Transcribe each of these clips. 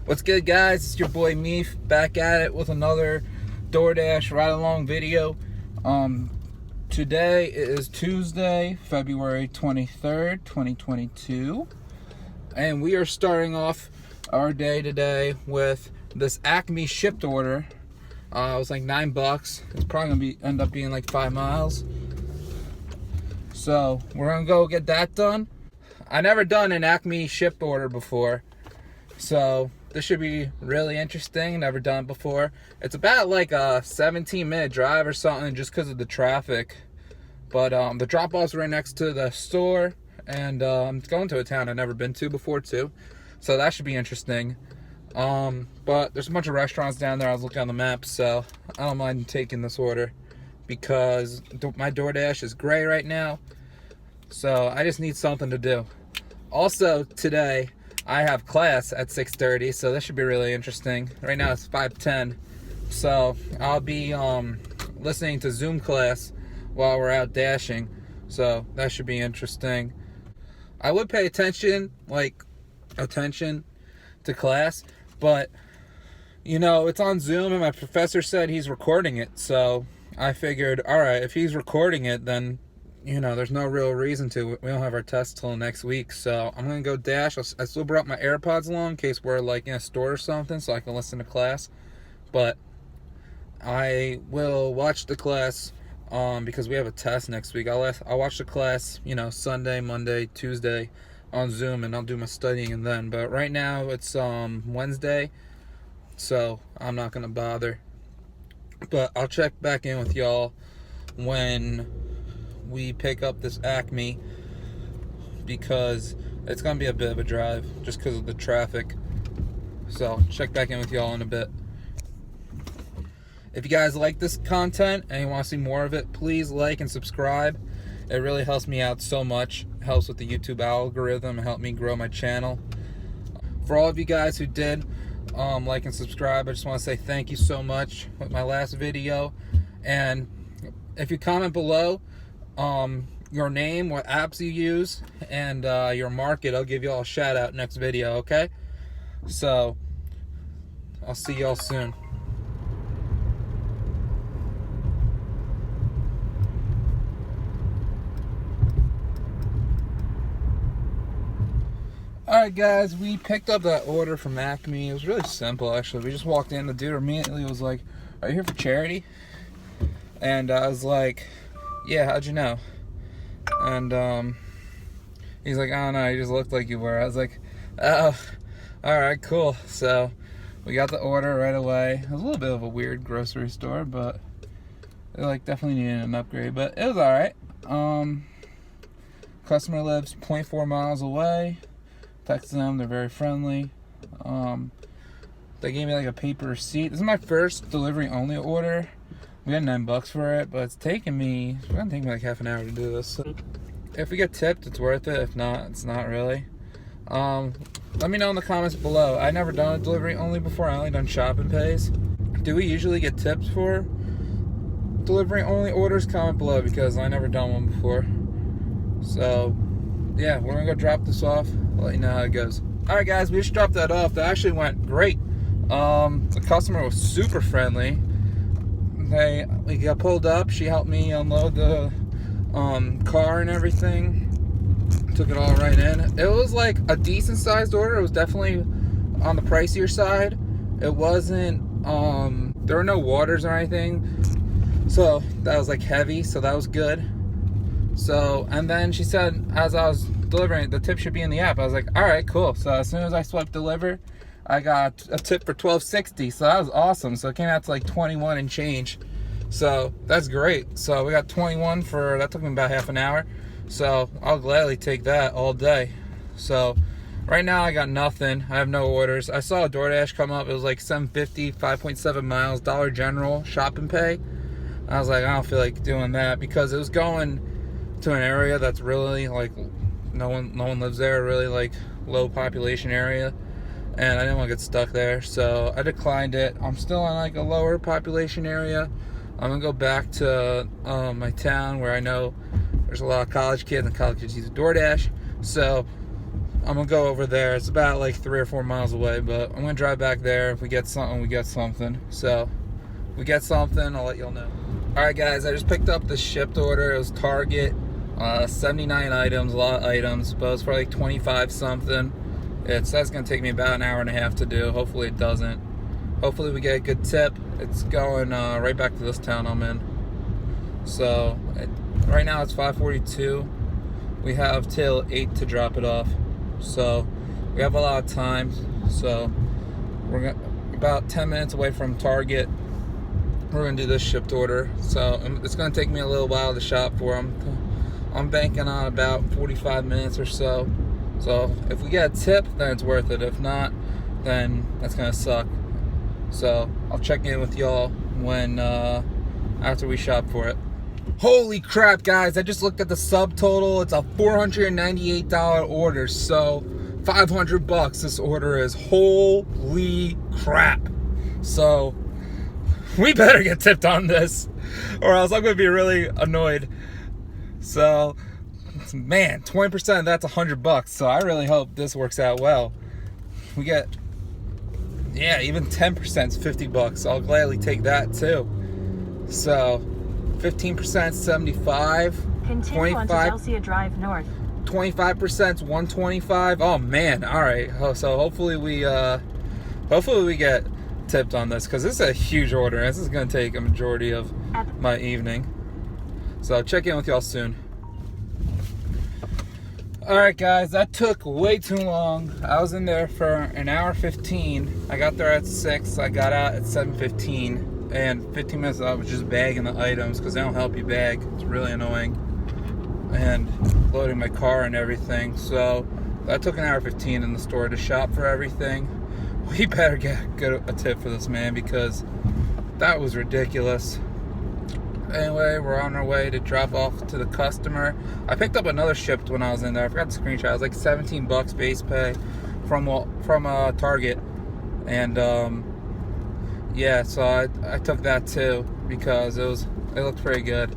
What's good, guys? It's your boy Meef back at it with another Doordash ride-along video. Today is Tuesday, February 23rd, 2022, and we are starting off our day today with this Acme Shipt order. It was like $9. It's probably gonna end up being like 5 miles. So we're gonna go get that done. I never done an Acme Shipt order before, so this should be really interesting. Never done it before. It's about like a 17-minute drive or something just because of the traffic. But the drop-off's right next to the store, and it's going to a town I've never been to before too. So that should be interesting. But there's a bunch of restaurants down there. I was looking on the map, so I don't mind taking this order because my DoorDash is gray right now. So I just need something to do. Also today, I have class at 6:30, so this should be really interesting. Right now it's 5:10, so I'll be listening to Zoom class while we're out dashing, so that should be interesting. I would pay attention to class, but you know, it's on Zoom and my professor said he's recording it, so I figured, alright, if he's recording it, then you know, there's no real reason to. We don't have our test till next week, so I'm gonna go dash. I still brought my AirPods along in case we're like in a store or something, so I can listen to class. But I will watch the class because we have a test next week. I'll watch the class, you know, Sunday, Monday, Tuesday on Zoom, and I'll do my studying and then. But right now it's Wednesday, so I'm not gonna bother. But I'll check back in with y'all when we pick up this Acme, because it's gonna be a bit of a drive just because of the traffic. So check back in with y'all in a bit. If you guys like this content and you want to see more of it, please like and subscribe. It really helps me out so much. It helps with the YouTube algorithm and help me grow my channel. For all of you guys who did like and subscribe, I just want to say thank you so much with my last video. And if you comment below your name, what apps you use, and your market, I'll give you all a shout out next video, okay? So I'll see y'all soon. Alright guys, we picked up that order from Acme. It was really simple actually. We just walked in, the dude immediately was like, "Are you here for charity?" And I was like, "Yeah, how'd you know?" And he's like, "Oh no, you just looked like you were." I was like, "Oh, alright, cool." So we got the order right away. It was a little bit of a weird grocery store, but it like definitely needed an upgrade, but it was alright. Customer lives 0.4 miles away. Texted them, they're very friendly. They gave me like a paper receipt. This is my first delivery only order. We had $9 for it, but it's gonna take me like half an hour to do this. So if we get tipped, it's worth it. If not, it's not really. Let me know in the comments below. I never done a delivery only before. I only done shop and pays. Do we usually get tips for delivery only orders? Comment below because I never done one before. So yeah, we're gonna go drop this off. I'll let you know how it goes. Alright guys, we just dropped that off. That actually went great. The customer was super friendly. We got pulled up. She helped me unload the car and everything. Took it all right in. It was like a decent sized order. It was definitely on the pricier side. It wasn't there were no waters or anything, so that was like heavy, so that was good. So, and then she said as I was delivering, the tip should be in the app. I was like, alright, cool. So as soon as I swiped deliver, I got a tip for $12.60, so that was awesome. So it came out to like 21 and change, so that's great. So we got 21 for that. Took me about half an hour, so I'll gladly take that all day. So right now I got nothing. I have no orders. I saw a DoorDash come up. It was like $7.50, 5.7 miles, Dollar General, shop and pay. I was like, I don't feel like doing that because it was going to an area that's really like no one lives there, really like low population area, and I didn't want to get stuck there, so I declined it. I'm still in like a lower population area. I'm gonna go back to my town where I know there's a lot of college kids, and college kids use DoorDash, so I'm gonna go over there. It's about like 3 or 4 miles away, but I'm gonna drive back there. If we get something, we get something. So if we get something, I'll let y'all know. Alright guys, I just picked up the Shipt order. It was Target, 79 items, a lot of items, but it was for like 25 something. It says it's gonna take me about an hour and a half to do. Hopefully it doesn't. Hopefully we get a good tip. It's going right back to this town I'm in. So right now it's 5:42. We have till 8 to drop it off. So we have a lot of time. So we're about 10 minutes away from Target. We're gonna do this Shipt order. So it's gonna take me a little while to shop for them. I'm banking on about 45 minutes or so. So if we get a tip, then it's worth it. If not, then that's gonna suck. So I'll check in with y'all when after we shop for it. Holy crap, guys, I just looked at the subtotal. It's a $498 order, so 500 bucks this order is. Holy crap. So we better get tipped on this, or else I'm gonna be really annoyed. So man, 20% of that's 100 bucks, so I really hope this works out well. We get, yeah, even 10% is 50 bucks. I'll gladly take that too. So 15% 75. Continue onto Delcia Drive North. 25% 125. Oh man, all right. So hopefully we get tipped on this, because this is a huge order. This is going to take a majority of my evening. So I'll check in with y'all soon. All right, guys, that took way too long. I was in there for an hour 15. I got there at 6. I got out at 7:15. And 15 minutes I was just bagging the items, because they don't help you bag. It's really annoying. And loading my car and everything. So that took an hour 15 in the store to shop for everything. We better get a tip for this man, because that was ridiculous. Anyway, we're on our way to drop off to the customer. I picked up another Shipt when I was in there. I forgot the screenshot. It was like 17 bucks base pay from Target. And yeah, so I took that too, because it looked pretty good.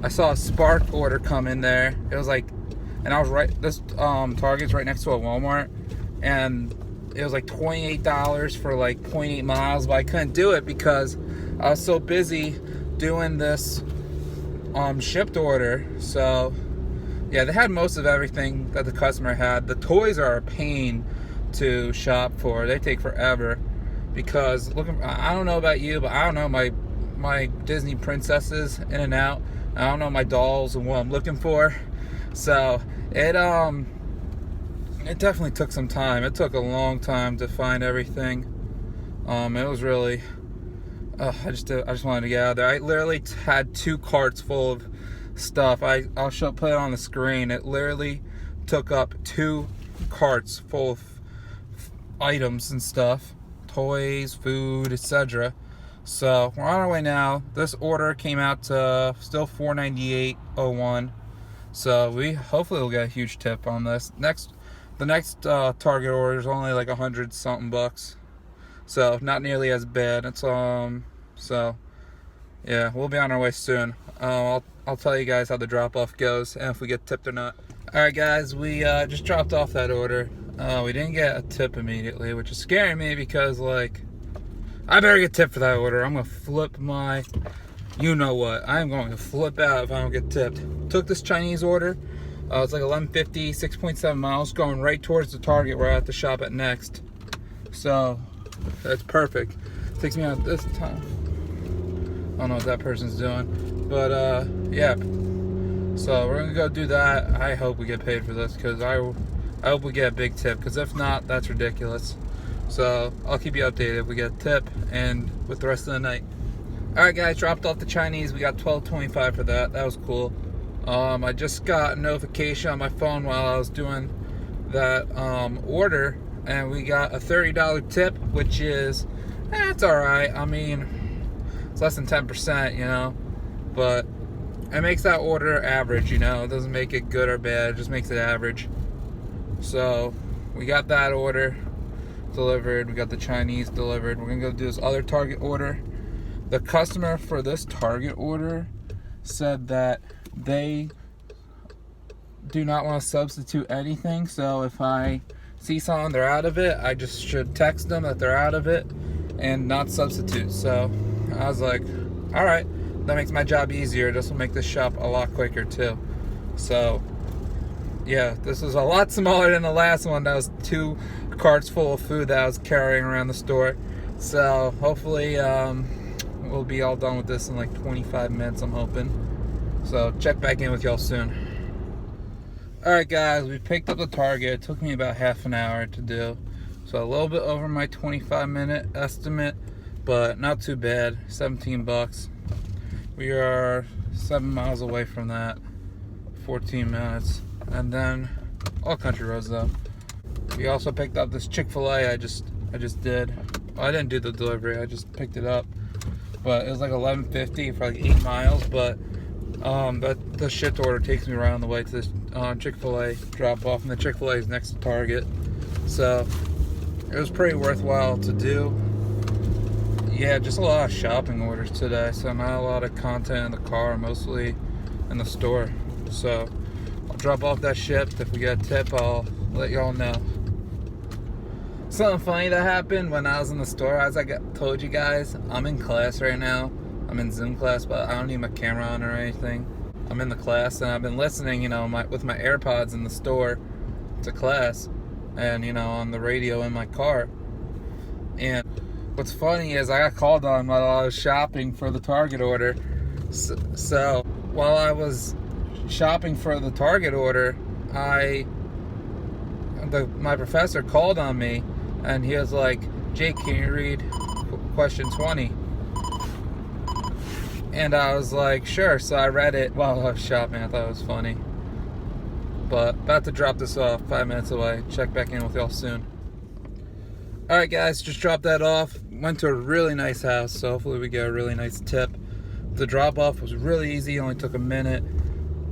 I saw a Spark order come in there. It was like, and I was right, this Target's right next to a Walmart, and it was like $28 for like 0.8 miles, but I couldn't do it because I was so busy doing this Shipt order. So yeah, they had most of everything that the customer had. The toys are a pain to shop for. They take forever, because I don't know about you, but I don't know my Disney princesses in and out. I don't know my dolls and what I'm looking for. So it definitely took some time. It took a long time to find everything. It was really I just wanted to get out of there. I literally had 2 carts full of stuff. I'll put it on the screen. It literally took up 2 carts full of items and stuff, toys, food, etc. So we're on our way now. This order came out to still $498.01. So hopefully we'll get a huge tip on this. The next Target order is only like 100 something bucks. So not nearly as bad. It's so yeah, we'll be on our way soon. I'll tell you guys how the drop off goes and if we get tipped or not. All right, guys, we just dropped off that order. We didn't get a tip immediately, which is scaring me, because like I better get tipped for that order. I'm gonna flip my, you know what? I'm going to flip out if I don't get tipped. Took this Chinese order. It's like 1150, 6.7 miles, going right towards the Target where I have to shop at next. So that's perfect. Takes me out this time. I don't know what that person's doing, but yeah. So we're gonna go do that. I hope we get paid for this, because I hope we get a big tip, because if not, that's ridiculous. So I'll keep you updated if we get a tip and with the rest of the night. All right, guys, dropped off the Chinese. We got $12.25 for that. That was cool. I just got a notification on my phone while I was doing that order, and we got a $30 tip, which is, it's all right. I mean, it's less than 10%, you know, but it makes that order average, you know. It doesn't make it good or bad. It just makes it average. So we got that order delivered. We got the Chinese delivered. We're gonna go do this other Target order. The customer for this Target order said that they do not want to substitute anything. So if I see someone they're out of it, I just should text them that they're out of it and not substitute. So I was like, all right, that makes my job easier. This will make this shop a lot quicker too. So yeah, this was a lot smaller than the last one. That was 2 carts full of food that I was carrying around the store. So hopefully we'll be all done with this in like 25 minutes, I'm hoping. So check back in with y'all soon. Alright guys, we picked up the Target. It took me about half an hour to do. So a little bit over my 25-minute estimate, but not too bad. 17 bucks. We are 7 miles away from that. 14 minutes. And then all country roads though. We also picked up this Chick-fil-A I just did. Well, I didn't do the delivery, I just picked it up. But it was like $11.50 for like 8 miles, but the Shipt order takes me around the way to this Chick-fil-A drop off, and the Chick-fil-A is next to Target. So it was pretty worthwhile to do. Yeah, just a lot of shopping orders today, so not a lot of content in the car, mostly in the store. So I'll drop off that Shipt. If we get a tip, I'll let y'all know. Something funny that happened when I was in the store, as I told you guys, I'm in class right now. I'm in Zoom class, but I don't need my camera on or anything. I'm in the class, and I've been listening, you know, with my AirPods in the store to class, and, you know, on the radio in my car. And what's funny is I got called on while I was shopping for the Target order. So while I was shopping for the Target order, my professor called on me, and he was like, Jake, can you read question 20? And I was like, sure. So I read it while I was shopping. I thought it was funny. But about to drop this off, 5 minutes away. Check back in with y'all soon. Alright guys, just dropped that off. Went to a really nice house, so hopefully we get a really nice tip. The drop off was really easy, only took a minute.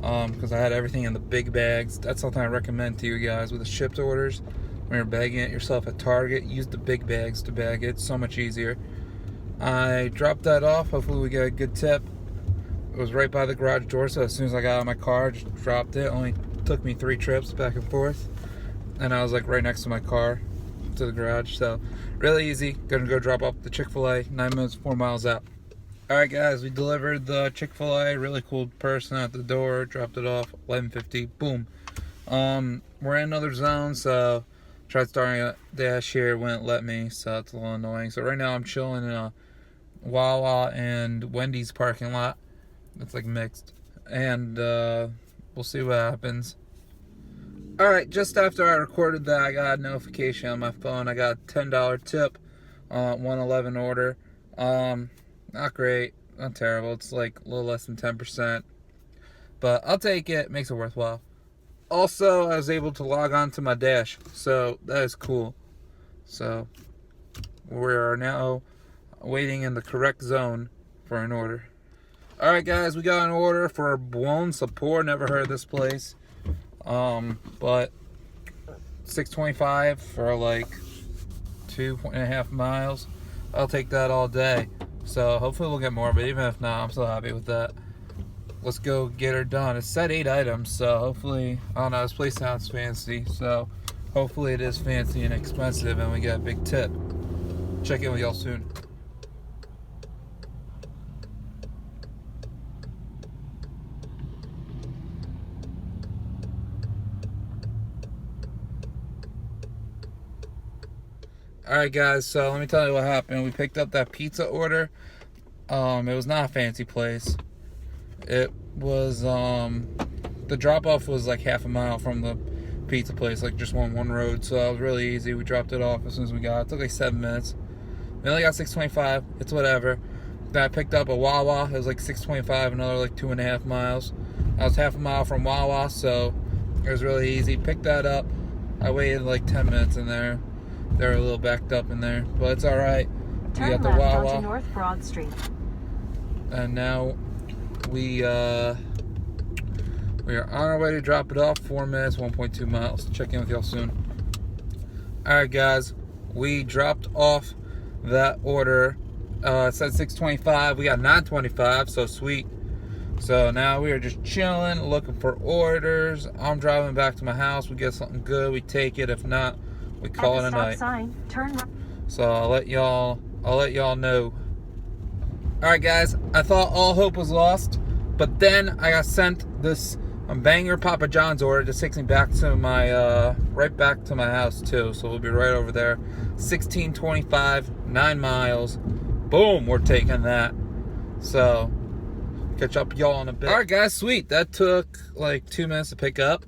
Because I had everything in the big bags. That's something I recommend to you guys with the Shipt orders. When you're bagging it yourself at Target, use the big bags to bag it. It's so much easier. I dropped that off. Hopefully we get a good tip. It was right by the garage door, so as soon as I got out of my car, I just dropped it. Only took me 3 trips back and forth. And I was like right next to my car to the garage. So really easy. Gonna go drop off the Chick-fil-A. 9 minutes, 4 miles out. Alright guys, we delivered the Chick-fil-A. Really cool person at the door. Dropped it off. $11.50. Boom. We're in another zone, so tried starting a dash here, wouldn't let me, so it's a little annoying. So right now I'm chilling in a Wawa and Wendy's parking lot. It's like mixed, and we'll see what happens. Alright, just after I recorded that, I got a notification on my phone. I got a $10 tip on 111 order. Not great, not terrible. It's like a little less than 10%, but I'll take it. Makes it worthwhile. Also, I was able to log on to my Dash, so that is cool. So we are now waiting in the correct zone for an order. Alright guys, we got an order for Bouillon Support. Never heard of this place. But $6.25 for like 2.5 miles. I'll take that all day. So hopefully we'll get more, but even if not, I'm still happy with that. Let's go get her done. It said 8 items, so hopefully, I don't know, this place sounds fancy, so hopefully it is fancy and expensive and we get a big tip. Check in with y'all soon. Alright guys, so let me tell you what happened. We picked up that pizza order. It was not a fancy place. It was, the drop-off was like half a mile from the pizza place, like just one road, so it was really easy. We dropped it off as soon as we got it. It took like 7 minutes. We only got $6.25. It's whatever. Then I picked up a Wawa. It was like $6.25, another like 2.5 miles. I was half a mile from Wawa, so it was really easy. Picked that up. I waited like 10 minutes in there. They were a little backed up in there, but it's alright. We got the Wawa. Onto North Broad Street. And now we are on our way to drop it off. 4 minutes, 1.2 miles. Check in with y'all soon. Alright guys, we dropped off that order. It said $6.25. We got $9.25, so sweet. So now we are just chilling, looking for orders. I'm driving back to my house. We get something good, we take it. If not, we call it a night. Sign, turn right. So I'll let y'all know. All right, guys. I thought all hope was lost, but then I got sent this banger Papa John's order. Just takes me back to my right back to my house too. So we'll be right over there. 1625, 9 miles. Boom, we're taking that. So catch up y'all in a bit. All right, guys. Sweet. That took like 2 minutes to pick up.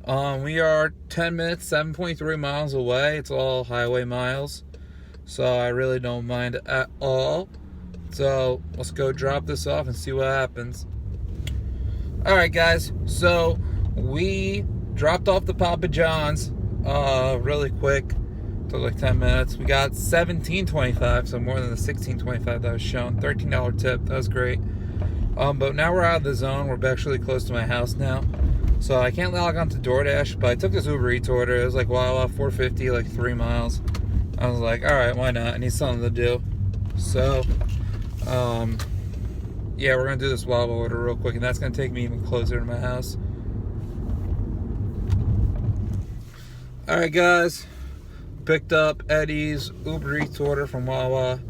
We are 10 minutes, 7.3 miles away. It's all highway miles, so I really don't mind at all. So let's go drop this off and see what happens. All right, guys. So we dropped off the Papa John's really quick. Took like 10 minutes. We got $17.25, so more than the $16.25 that was shown. $13 tip. That was great. But now we're out of the zone. We're actually close to my house now. So I can't log on to Doordash, but I took this Ubereats order. It was like, wow, $4.50, like 3 miles. I was like, all right, why not? I need something to do. So, yeah, we're going to do this WEBULL order real quick, and that's going to take me even closer to my house. All right, guys. Picked up Eddie's Ubereats order from Wawa.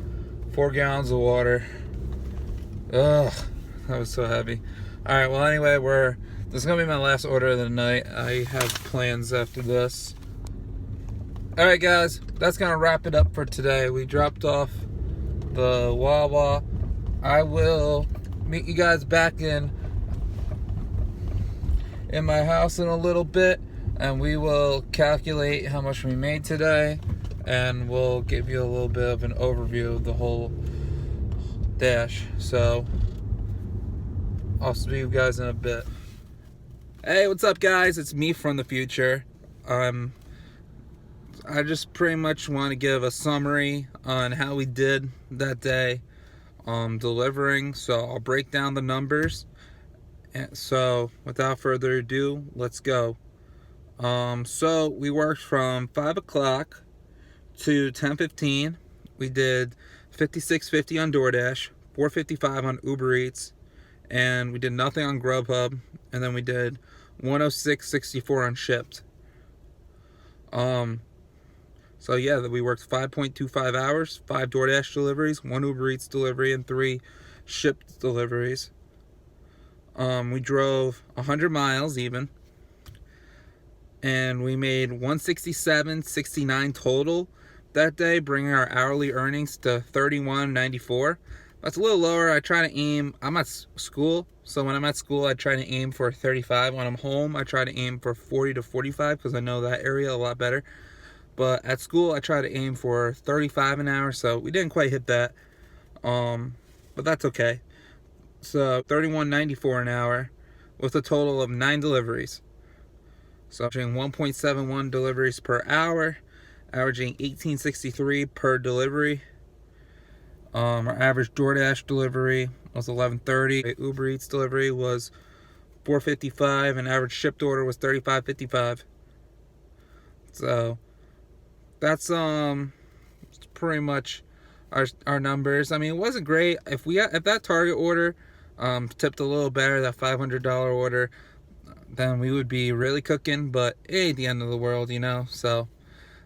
4 gallons of water. Ugh, that was so heavy. All right, well, anyway, this is going to be my last order of the night. I have plans after this. All right, guys, that's going to wrap it up for today. We dropped off the Wawa. I will meet you guys back in my house in a little bit, and we will calculate how much we made today, and we'll give you a little bit of an overview of the whole dash. So I'll see you guys in a bit. Hey, what's up, guys? It's me from the future. I just pretty much want to give a summary on how we did that day delivering. So I'll break down the numbers. And so without further ado, let's go. So we worked from 5 o'clock to 10:15. We did $56.50 on Doordash, $4.55 on Ubereats, and we did nothing on Grubhub, and then we did $106.64 on Shipt. So yeah, we worked 5.25 hours, 5 Doordash deliveries, 1 Ubereats delivery, and 3 Shipt deliveries. We drove 100 miles even, and we made $167.69 total that day, bringing our hourly earnings to $31.94. That's a little lower. I try to aim, I'm at school, so when I'm at school, I try to aim for 35. When I'm home, I try to aim for 40 to 45 because I know that area a lot better. But at school, I try to aim for 35 an hour, so we didn't quite hit that. But that's okay. So $31.94 an hour with a total of 9 deliveries. So averaging 1.71 deliveries per hour, averaging $18.63 per delivery. Our average Doordash delivery was $11.30. Ubereats delivery was $4.55, and average shipped order was $35.55. So that's pretty much our numbers. I mean, it wasn't great. If that Target order tipped a little better, that $500 order, then we would be really cooking. But it ain't the end of the world, you know. So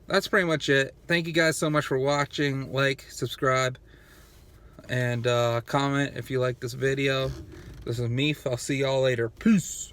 that's pretty much it. Thank you guys so much for watching. Like, subscribe, and comment if you like this video. This is Meefy. I'll see y'all later. Peace.